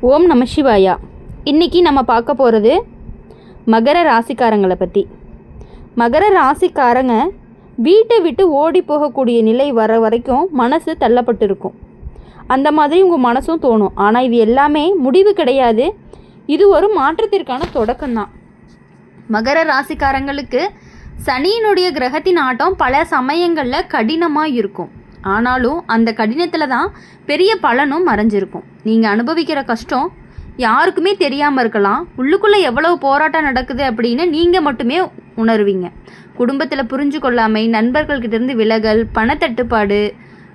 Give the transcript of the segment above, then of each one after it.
ஓம் நம சிவாயா. இன்றைக்கி நம்ம பார்க்க போகிறது மகர ராசிக்காரங்களை பற்றி. மகர ராசிக்காரங்க வீட்டை விட்டு ஓடி போகக்கூடிய நிலை வர வரைக்கும் மனசு தள்ளப்பட்டிருக்கும். அந்த மாதிரி உங்கள் மனசும் தோணும். ஆனால் இது எல்லாமே முடிவு கிடையாது, இது ஒரு மாற்றத்திற்கான தொடக்கம்தான். மகர ராசிக்காரங்களுக்கு சனியினுடைய கிரகத்தின் ஆட்டம் பல சமயங்களில் கடினமாக இருக்கும். ஆனாலும் அந்த கடினத்தில் தான் பெரிய பலனும் மறைஞ்சிருக்கும். நீங்கள் அனுபவிக்கிற கஷ்டம் யாருக்குமே தெரியாமல் இருக்கலாம். உள்ளுக்குள்ளே எவ்வளவு போராட்டம் நடக்குது அப்படின்னு நீங்கள் மட்டுமே உணர்வீங்க. குடும்பத்தில் புரிஞ்சு கொள்ளாமை, நண்பர்கள்கிட்டேருந்து விலகல், பணத்தட்டுப்பாடு,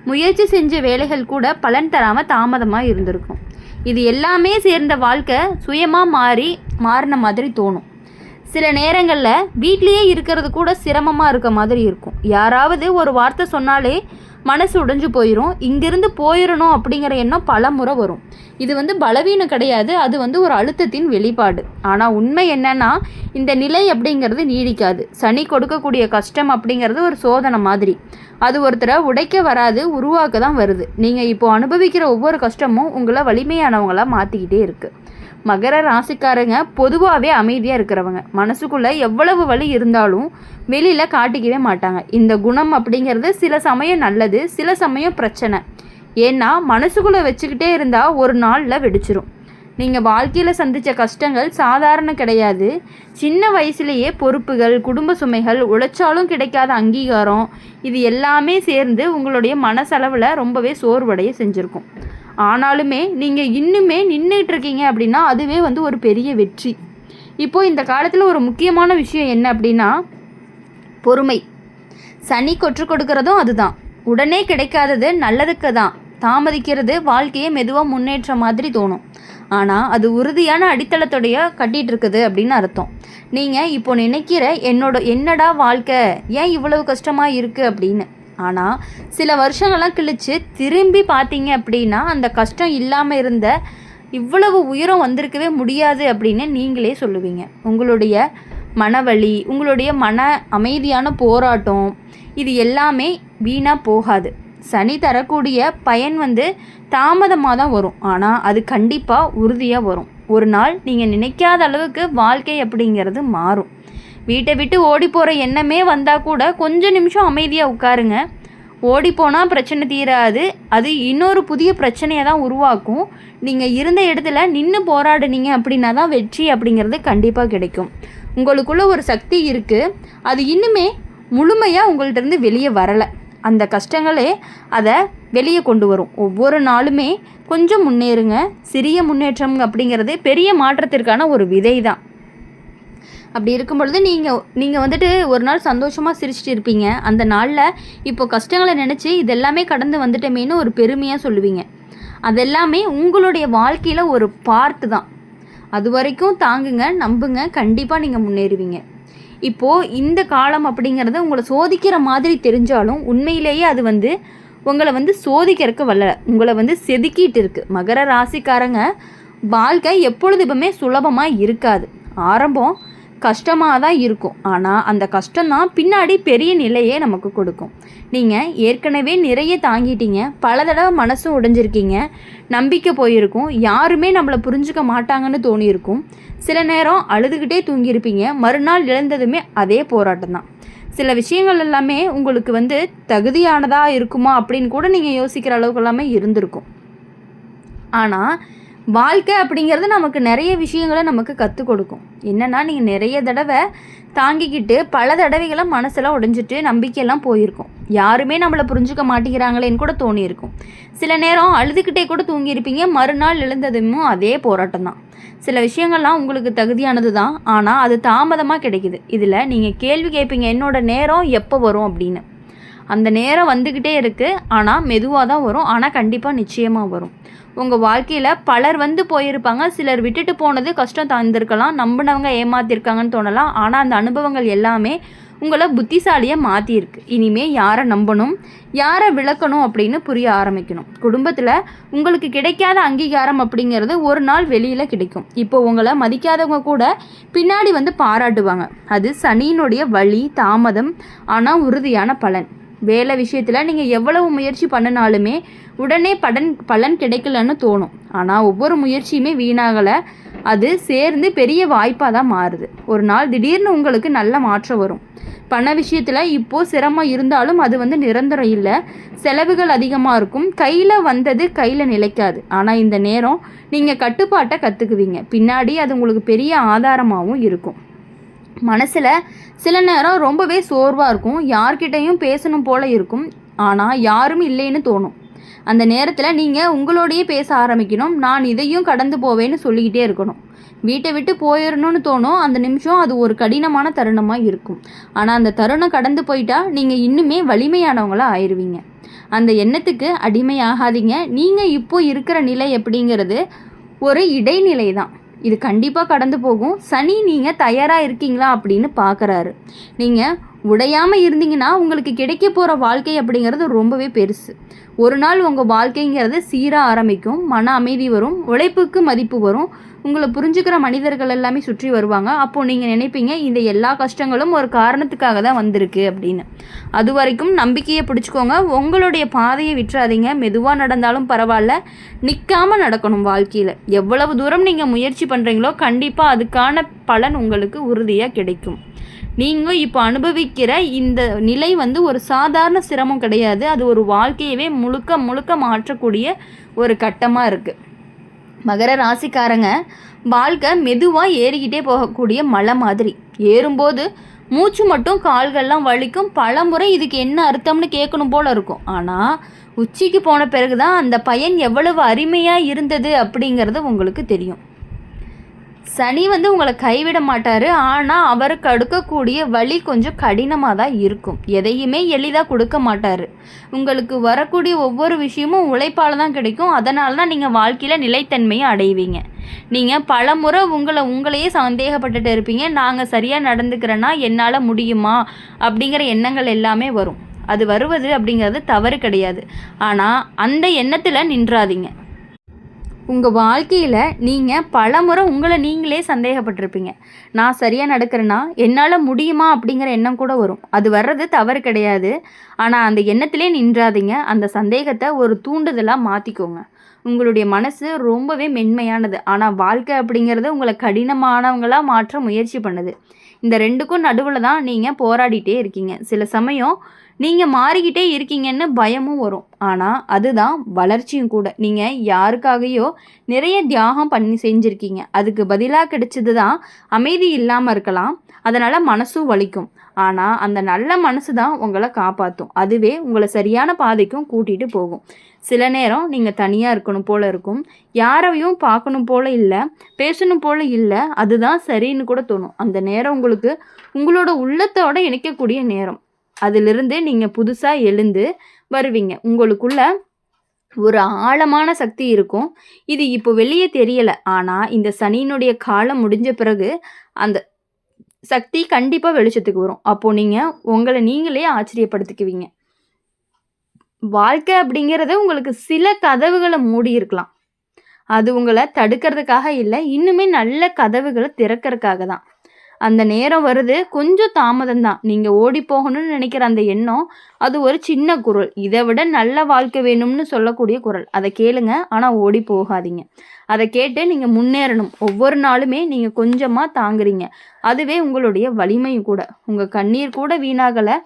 முயற்சி செஞ்ச வேலைகள் கூட பலன் தராமல் தாமதமாக இருந்திருக்கும். இது எல்லாமே சேர்ந்த வாழ்க்கை சுயமாக மாறின மாதிரி தோணும். சில நேரங்களில் வீட்லேயே இருக்கிறது கூட சிரமமாக இருக்க மாதிரி இருக்கும். யாராவது ஒரு வார்த்தை சொன்னாலே மனசு உடைஞ்சு போயிடும். இங்கேருந்து போயிடணும் அப்படிங்கிற எண்ணம் பல முறை வரும். இது பலவீனம் கிடையாது, அது ஒரு அழுத்தத்தின் வெளிப்பாடு. ஆனால் உண்மை என்னன்னா, இந்த நிலை அப்படிங்கிறது நீடிக்காது. சனி கொடுக்கக்கூடிய கஷ்டம் அப்படிங்கிறது ஒரு சோதனை மாதிரி. அது ஒருத்தரை உடைக்க வராது, உருவாக்க தான் வருது. நீங்கள் இப்போது அனுபவிக்கிற ஒவ்வொரு கஷ்டமும் உங்களை வலிமையானவங்களாக மாற்றிக்கிட்டே இருக்குது. மகர ராசிக்காரங்க பொதுவாகவே அமைதியாக இருக்கிறவங்க. மனசுக்குள்ளே எவ்வளவு வலி இருந்தாலும் வெளியில் காட்டிக்கவே மாட்டாங்க. இந்த குணம் அப்படிங்கிறது சில சமயம் நல்லது, சில சமயம் பிரச்சனை. ஏன்னா மனசுக்குள்ளே வச்சுக்கிட்டே இருந்தால் ஒரு நாளில் வெடிச்சிரும். நீங்கள் வாழ்க்கையில் சந்தித்த கஷ்டங்கள் சாதாரண கிடையாது. சின்ன வயசுலேயே பொறுப்புகள், குடும்ப சுமைகள், உழைச்சாலும் கிடைக்காத அங்கீகாரம், இது எல்லாமே சேர்ந்து உங்களுடைய மனசளவில் ரொம்பவே சோர்வடைய செஞ்சுருக்கும். ஆனாலுமே நீங்கள் இன்னுமே நின்றுட்டு இருக்கீங்க அப்படின்னா அதுவே ஒரு பெரிய வெற்றி. இப்போது இந்த காலத்தில் ஒரு முக்கியமான விஷயம் என்ன அப்படின்னா பொறுமை. சனி கொற்று கொடுக்கறதும் அதுதான். உடனே கிடைக்காதது நல்லதுக்கு தான். தாமதிக்கிறது வாழ்க்கையை மெதுவாக முன்னேற்ற மாதிரி தோணும். ஆனால் அது உறுதியான அடித்தளத்தோடைய கட்டிகிட்டு இருக்குது அப்படின்னு அர்த்தம். நீங்கள் இப்போ நினைக்கிற என்னடா வாழ்க்கை, ஏன் இவ்வளவு கஷ்டமாக இருக்குது அப்படின்னு. ஆனால் சில வருஷங்கள்லாம் கழித்து திரும்பி பார்த்தீங்க அப்படின்னா அந்த கஷ்டம் இல்லாமல் இருந்த இவ்வளவு உயரம் வந்திருக்கவே முடியாது அப்படின்னு நீங்களே சொல்லுவீங்க. உங்களுடைய மனவலி, உங்களுடைய மன அமைதியான போராட்டம், இது எல்லாமே வீணாக போகாது. சனி தரக்கூடிய பயன் தாமதமாக தான் வரும், ஆனால் அது கண்டிப்பாக உறுதியாக வரும். ஒரு நாள் நீங்கள் நினைக்காத அளவுக்கு வாழ்க்கை அப்படிங்கிறது மாறும். வீட்டை விட்டு ஓடி போகிற எண்ணமே வந்தால் கூட கொஞ்சம் நிமிஷம் அமைதியாக உட்காருங்க. ஓடி போனால் பிரச்சனை தீராது, அது இன்னொரு புதிய பிரச்சனையை தான் உருவாக்கும். நீங்கள் இருந்த இடத்துல நின்று போராடுனீங்க அப்படின்னா தான் வெற்றி அப்படிங்கிறது கண்டிப்பாக கிடைக்கும். உங்களுக்குள்ள ஒரு சக்தி இருக்குது, அது இன்னுமே முழுமையாக உங்கள்கிட்டருந்து வெளியே வரலை. அந்த கஷ்டங்களே அதை வெளியே கொண்டு வரும். ஒவ்வொரு நாளுமே கொஞ்சம் முன்னேறுங்க. சிறிய முன்னேற்றம் அப்படிங்கிறது பெரிய மாற்றத்திற்கான ஒரு விதை தான். அப்படி இருக்கும் பொழுது நீங்கள் ஒரு நாள் சந்தோஷமாக சிரிச்சிட்டு இருப்பீங்க. அந்த நாளில் இப்போ கஷ்டங்களை நினச்சி இதெல்லாமே கடந்து வந்துட்டோமேனு ஒரு பெருமையாக சொல்லுவீங்க. அதெல்லாமே உங்களுடைய வாழ்க்கையில் ஒரு பார்ட்டு தான். அது வரைக்கும் தாங்குங்க, நம்புங்க, கண்டிப்பாக நீங்கள் முன்னேறுவீங்க. இப்போது இந்த காலம் அப்படிங்கிறது உங்களை சோதிக்கிற மாதிரி தெரிஞ்சாலும் உண்மையிலேயே அது உங்களை சோதிக்கிறதுக்கு வரல, உங்களை செதுக்கிட்டு இருக்குது. மகர ராசிக்காரங்க வாழ்க்கை எப்பொழுதுமே சுலபமாக இருக்காது. ஆரம்பம் கஷ்டமாக தான் இருக்கும், ஆனால் அந்த கஷ்டம்தான் பின்னாடி பெரிய நிலையே நமக்கு கொடுக்கும். நீங்கள் ஏற்கனவே நிறைய தாங்கிட்டீங்க, பல தடவை மனசும் உடைஞ்சிருக்கீங்க, நம்பிக்கை போயிருக்கும், யாருமே நம்மளை புரிஞ்சுக்க மாட்டாங்கன்னு தோணியிருக்கும். சில நேரம் அழுதுகிட்டே தூங்கியிருப்பீங்க, மறுநாள் இழந்ததுமே அதே போராட்டம் தான். சில விஷயங்கள் எல்லாமே உங்களுக்கு தகுதியானதாக இருக்குமா அப்படின்னு கூட நீங்கள் யோசிக்கிற அளவுக்கு எல்லாமே இருந்திருக்கும். ஆனால் வாழ்க்கை அப்படிங்கிறது நமக்கு நிறைய விஷயங்களை நமக்கு கற்றுக் கொடுக்கும். என்னென்னா, நீங்கள் நிறைய தடவை தாங்கிக்கிட்டு பல தடவைகளை மனசெல்லாம் உடைஞ்சிட்டு நம்பிக்கையெல்லாம் போயிருக்கும். யாருமே நம்மளை புரிஞ்சுக்க மாட்டேங்கிறாங்களேன்னு கூட தோணியிருக்கும். சில நேரம் அழுதுகிட்டே கூட தூங்கியிருப்பீங்க, மறுநாள் எழுந்ததும் அதே போராட்டம் தான். சில விஷயங்கள்லாம் உங்களுக்கு தகுதியானது தான், ஆனால் அது தாமதமாக கிடைக்குது. இதில் நீங்கள் கேள்வி கேட்பீங்க, என்னோட நேரம் எப்போ வரும் அப்படின்னு. அந்த நேரம் வந்துக்கிட்டே இருக்குது, ஆனால் மெதுவாக தான் வரும், ஆனால் கண்டிப்பாக நிச்சயமாக வரும். உங்கள் வாழ்க்கையில் பலர் போயிருப்பாங்க, சிலர் விட்டுட்டு போனது கஷ்டம் தந்திருக்கலாம், நம்பினவங்க ஏமாத்திருக்காங்கன்னு தோணலாம். ஆனால் அந்த அனுபவங்கள் எல்லாமே உங்களை புத்திசாலியாக மாற்றிருக்கு. இனிமேல் யாரை நம்பணும், யாரை விளக்கணும் அப்படின்னு புரிய ஆரம்பிக்கணும். குடும்பத்தில் உங்களுக்கு கிடைக்காத அங்கீகாரம் அப்படிங்கிறது ஒரு நாள் வெளியில் கிடைக்கும். இப்போ உங்களை மதிக்காதவங்க கூட பின்னாடி பாராட்டுவாங்க. அது சனியினுடைய வழி, தாமதம், ஆனால் உறுதியான பலன். வேலை விஷயத்தில் நீங்கள் எவ்வளவு முயற்சி பண்ணினாலுமே உடனே பலன் கிடைக்கலன்னு தோணும். ஆனால் ஒவ்வொரு முயற்சியுமே வீணாகலை, அது சேர்ந்து பெரிய வாய்ப்பாக தான் மாறுது. ஒரு நாள் திடீர்னு உங்களுக்கு நல்ல மாற்றம் வரும். பண விஷயத்தில் இப்போது சிரமம் இருந்தாலும் அது நிரந்தரம் இல்லை. செலவுகள் அதிகமாக இருக்கும். கையில் வந்தது கையில் நிலைக்காது. ஆனால் இந்த நேரம் நீங்கள் கட்டுப்பாட்டை கற்றுக்குவீங்க. பின்னாடி அது உங்களுக்கு பெரிய ஆதாரமாகவும் இருக்கும். மனசில் சில நேரம் ரொம்பவே சோர்வாக இருக்கும். யார்கிட்டையும் பேசணும் போல் இருக்கும். ஆனால் யாரும் இல்லைன்னு தோணும். அந்த நேரத்தில் நீங்கள் உங்களோடையே பேச ஆரம்பிக்கணும். நான் இதையும் கடந்து போவேன்னு சொல்லிக்கிட்டே இருக்கணும். வீட்டை விட்டு போயிடணும்னு தோணும். அந்த நிமிஷம் அது ஒரு கடினமான தருணமாக இருக்கும். ஆனால் அந்த தருணம் கடந்து போயிட்டா நீங்கள் இன்னுமே வலிமையானவங்களாக ஆயிடுவீங்க. அந்த எண்ணத்துக்கு அடிமையாகாதீங்க. நீங்கள் இப்போ இருக்கிற நிலை எப்படிங்கிறது ஒரு இடைநிலை தான். இது கண்டிப்பாக கடந்து போகும். சனி நீங்கள் தயாராக இருக்கீங்களா அப்படின்னு பார்க்குறாரு. நீங்கள் உடையாமல் இருந்தீங்கன்னா உங்களுக்கு கிடைக்க போகிற வாழ்க்கை அப்படிங்கிறது ரொம்பவே பெருசு. ஒரு நாள் உங்கள் வாழ்க்கைங்கிறது சீராக ஆரம்பிக்கும். மன அமைதி வரும். உழைப்புக்கு மதிப்பு வரும். உங்களை புரிஞ்சுக்கிற மனிதர்கள் எல்லாமே சுற்றி வருவாங்க. அப்போது நீங்கள் நினைப்பீங்க இந்த எல்லா கஷ்டங்களும் ஒரு காரணத்துக்காக தான் வந்திருக்கு அப்படின்னு. அது வரைக்கும் நம்பிக்கையை பிடிச்சிக்கோங்க. உங்களுடைய பாதையை விட்டுறாதீங்க. மெதுவாக நடந்தாலும் பரவாயில்ல, நிற்காமல் நடக்கணும். வாழ்க்கையில் எவ்வளவு தூரம் நீங்கள் முயற்சி பண்ணுறீங்களோ கண்டிப்பாக அதுக்கான பலன் உங்களுக்கு உறுதியாக கிடைக்கும். நீங்கள் இப்போ அனுபவிக்கிற இந்த நிலை ஒரு சாதாரண சிரமம் கிடையாது. அது ஒரு வாழ்க்கையவே முழுக்க முழுக்க மாற்றக்கூடிய ஒரு கட்டமாக இருக்குது. மகர ராசிக்காரங்க வாழ்க்கை மெதுவாக ஏறிக்கிட்டே போகக்கூடிய மலை மாதிரி. ஏறும்போது மூச்சு மட்டும் கால்கள்லாம் வலிக்கும். பல முறை இதுக்கு என்ன அர்த்தம்னு கேட்கணும் போல் இருக்கும். ஆனால் உச்சிக்கு போன பிறகு தான் அந்த பயன் எவ்வளவு அருமையாக இருந்தது அப்படிங்கிறது உங்களுக்கு தெரியும். சனி உங்களை கைவிட மாட்டார். ஆனால் அவருக்கு அடுக்கக்கூடிய வழி கொஞ்சம் கடினமாக தான் இருக்கும். எதையுமே எளிதாக கொடுக்க மாட்டார். உங்களுக்கு வரக்கூடிய ஒவ்வொரு விஷயமும் உழைப்பால் தான் கிடைக்கும். அதனால தான் நீங்கள் வாழ்க்கையில் நிலைத்தன்மையை அடைவீங்க. நீங்கள் பல முறை உங்களையே சந்தேகப்பட்டுட்டு இருப்பீங்க. நாங்கள் சரியாக நடந்துக்கிறேன்னா என்னால் முடியுமா அப்படிங்கிற எண்ணங்கள் எல்லாமே வரும். அது வருவது அப்படிங்கிறது தவறு கிடையாது. ஆனால் அந்த எண்ணத்தில் நின்றாதீங்க. உங்கள் வாழ்க்கையில் நீங்கள் பல முறை உங்களை நீங்களே சந்தேகப்பட்டிருப்பீங்க. நான் சரியாக நடக்கிறேன்னா என்னால் முடியுமா அப்படிங்கிற எண்ணம் கூட வரும். அது வர்றது தவறு கிடையாது. ஆனால் அந்த எண்ணத்திலே நின்றாதீங்க. அந்த சந்தேகத்தை ஒரு தூண்டுதலாக மாற்றிக்கோங்க. உங்களுடைய மனசு ரொம்பவே மென்மையானது. ஆனால் வாழ்க்கை அப்படிங்கிறது உங்களை கடினமானவங்களாக மாற்ற முயற்சி பண்ணுது. இந்த ரெண்டுக்கும் நடுவில் தான் நீங்கள் போராடிட்டே இருக்கீங்க. சில சமயம் நீங்கள் மாறிக்கிட்டே இருக்கீங்கன்னு பயமும் வரும். ஆனால் அதுதான் வளர்ச்சியும் கூட. நீங்கள் யாருக்காகையோ நிறைய தியாகம் பண்ணி செஞ்சுருக்கீங்க. அதுக்கு பதிலாக கிடைச்சது தான் அமைதி இல்லாமல் இருக்கலாம். அதனால் மனசும் வலிக்கும். ஆனால் அந்த நல்ல மனசு தான் உங்களை காப்பாற்றும். அதுவே உங்களை சரியான பாதைக்கும் கூட்டிகிட்டு போகும். சில நேரம் நீங்கள் தனியாக இருக்கணும் போல் இருக்கும். யாரையும் பார்க்கணும் போல் இல்லை, பேசணும் போல் இல்லை. அதுதான் சரின்னு கூட தோணும். அந்த நேரம் உங்களுக்கு உங்களோட உள்ளத்தோட இணைக்கக்கூடிய நேரம். அதிலிருந்து நீங்கள் புதுசாக எழுந்து வருவீங்க. உங்களுக்குள்ள ஒரு ஆழமான சக்தி இருக்கும். இது இப்போ வெளியே தெரியலை. ஆனால் இந்த சனியினுடைய காலம் முடிஞ்ச பிறகு அந்த சக்தி கண்டிப்பாக வெளிச்சத்துக்கு வரும். அப்போது நீங்கள் உங்களை நீங்களே ஆச்சரியப்படுத்திக்குவீங்க. வாழ்க்கை அப்படிங்கிறது உங்களுக்கு சில கதவுகளை மூடி இருக்கலாம். அது உங்களை தடுக்கிறதுக்காக இல்லை, இன்னுமே நல்ல கதவுகளை திறக்கிறதுக்காக தான். அந்த நேரம் வருது. கொஞ்சம் தாமதம் தான். நீங்கள் ஓடி போகணும்னு நினைக்கிற அந்த எண்ணம் அது ஒரு சின்ன குரல். இதை விட நல்ல வாழ்க்கை வேணும்னு சொல்லக்கூடிய குரல். அதை கேளுங்க. ஆனால் ஓடி போகாதீங்க. அதை கேட்டு நீங்கள் முன்னேறணும். ஒவ்வொரு நாளுமே நீங்கள் கொஞ்சமாக தாங்குறீங்க. அதுவே உங்களுடைய வலிமையும் கூட. உங்கள் கண்ணீர் கூட வீணாகலை.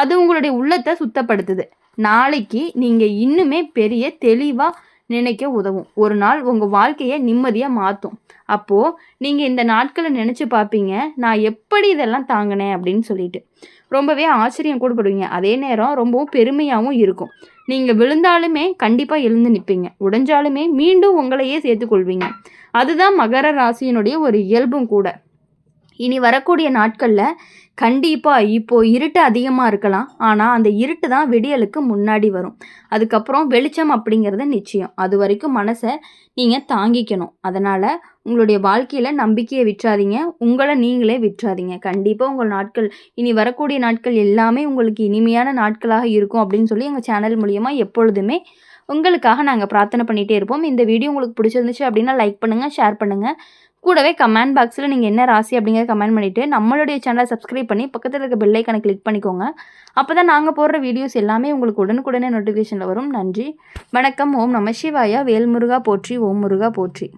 அது உங்களுடைய உள்ளத்தை சுத்தப்படுத்துது. நாளைக்கு நீங்கள் இன்னுமே பெரிய தெளிவாக நினைக்க உதவும். ஒரு நாள் உங்கள் வாழ்க்கையை நிம்மதியாக மாற்றும். அப்போது நீங்கள் இந்த நாட்களை நினச்சி பார்ப்பீங்க, நான் எப்படி இதெல்லாம் தாங்கினேன் அப்படின்னு சொல்லிட்டு ரொம்பவே ஆச்சரியம் கூட படுவீங்க. அதே நேரம் ரொம்பவும் பெருமையாகவும் இருக்கும். நீங்கள் விழுந்தாலுமே கண்டிப்பாக எழுந்து நிற்பீங்க. உடைஞ்சாலுமே மீண்டும் உங்களையே சேர்த்துக்கொள்வீங்க. அதுதான் மகர ராசியினுடைய ஒரு இயல்பும் கூட. இனி வரக்கூடிய நாட்களில் கண்டிப்பாக இப்போது இருட்டு அதிகமாக இருக்கலாம். ஆனால் அந்த இருட்டு தான் விடியலுக்கு முன்னாடி வரும். அதுக்கப்புறம் வெளிச்சம் அப்படிங்கிறது நிச்சயம். அது வரைக்கும் மனசை நீங்கள் தாங்கிக்கணும். அதனால் உங்களுடைய வாழ்க்கையில் நம்பிக்கையை விட்டுறாதீங்க. உங்களை நீங்களே விட்டுறாதீங்க. கண்டிப்பாக உங்கள் நாட்கள் இனி வரக்கூடிய நாட்கள் எல்லாமே உங்களுக்கு இனிமையான நாட்களாக இருக்கும் அப்படின்னு சொல்லி எங்கள் சேனல் மூலியமாக எப்பொழுதுமே உங்களுக்காக நாங்கள் பிரார்த்தனை பண்ணிகிட்டே இருப்போம். இந்த வீடியோ உங்களுக்கு பிடிச்சிருந்துச்சு அப்படின்னா லைக் பண்ணுங்கள், ஷேர் பண்ணுங்கள். கூடவே கமெண்ட் பாக்ஸில் நீங்கள் என்ன ராசி அப்படிங்கிறத கமெண்ட் பண்ணிவிட்டு நம்மளுடைய சேனலை சப்ஸ்கிரைப் பண்ணி பக்கத்தில் இருக்க பெல் ஐக்கானை கிளிக் பண்ணிக்கோங்க. அப்போ தான் நாங்கள் போடுற வீடியோஸ் எல்லாமே உங்களுக்கு உடனுக்குடனே நோட்டிஃபிகேஷனில் வரும். நன்றி, வணக்கம். ஓம் நம சிவாயா. வேல்முருகா போற்றி, ஓம் முருகா போற்றி.